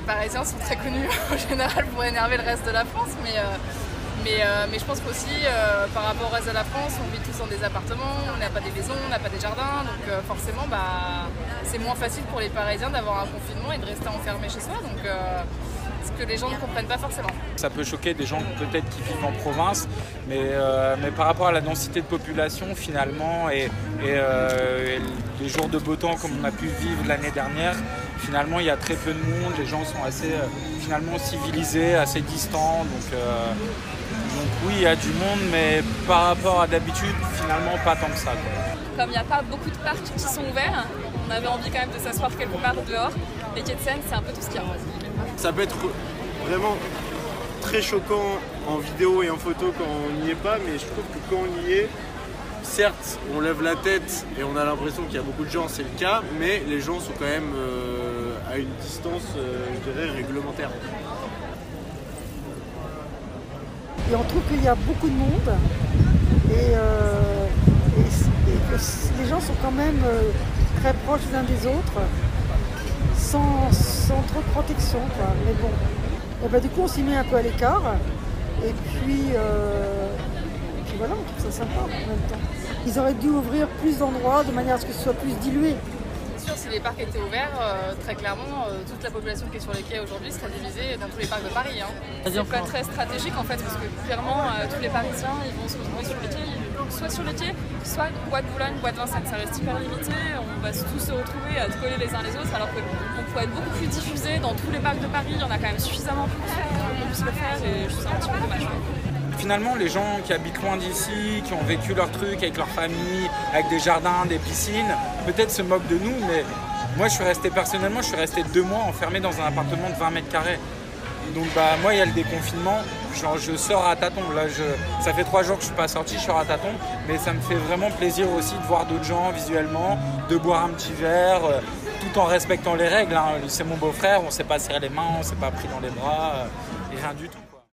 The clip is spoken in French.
les Parisiens sont très connus en général pour énerver le reste de la France, mais je pense qu'aussi par rapport au reste de la France, on vit tous dans des appartements, on n'a pas des maisons, on n'a pas des jardins, donc forcément c'est moins facile pour les Parisiens d'avoir un confinement et de rester enfermés chez soi, donc ce que les gens ne comprennent pas forcément. Ça peut choquer des gens peut-être qui vivent en province, mais par rapport à la densité de population finalement et les jours de beau temps comme on a pu vivre l'année dernière, finalement il y a très peu de monde, les gens sont assez finalement civilisés, assez distants, donc oui il y a du monde, mais par rapport à d'habitude finalement pas tant que ça, quoi. Comme il n'y a pas beaucoup de parcs qui sont ouverts, on avait envie quand même de s'asseoir quelque part dehors. Les quais de Seine, c'est un peu tout ce qu'il y a. Ça peut être vraiment très choquant en vidéo et en photo quand on n'y est pas, mais je trouve que quand on y est, certes, on lève la tête et on a l'impression qu'il y a beaucoup de gens, c'est le cas, mais les gens sont quand même à une distance, je dirais, réglementaire. Et on trouve qu'il y a beaucoup de monde et que les gens sont quand même très proches les uns des autres, sans trop de protection, quoi. Mais bon, et du coup on s'y met un peu à l'écart et puis voilà, on trouve ça sympa en même temps. Ils auraient dû ouvrir plus d'endroits de manière à ce que ce soit plus dilué. C'est sûr, si les parcs étaient ouverts, très clairement, toute la population qui est sur les quais aujourd'hui serait divisée dans tous les parcs de Paris. C'est pas très stratégique en fait, parce que clairement, tous les Parisiens ils vont se retrouver sur les quais, soit sur les quais, soit bois de Boulogne, bois de Vincennes, ça reste hyper limité, on va tous se retrouver à se coller les uns les autres, alors qu'on pourrait être beaucoup plus diffusé dans tous les parcs de Paris, il y en a quand même suffisamment pour qu'on puisse le faire, et je trouve ça un petit peu dommage. Finalement, les gens qui habitent loin d'ici, qui ont vécu leur truc avec leur famille, avec des jardins, des piscines, peut-être se moquent de nous, mais moi je suis resté 2 mois enfermé dans un appartement de 20 mètres carrés. Donc moi il y a le déconfinement, genre je sors à tâtons, là ça fait 3 jours que je suis pas sorti, je sors à tâtons, mais ça me fait vraiment plaisir aussi de voir d'autres gens visuellement, de boire un petit verre, tout en respectant les règles, hein. C'est mon beau-frère, on s'est pas serré les mains, on s'est pas pris dans les bras, et rien du tout.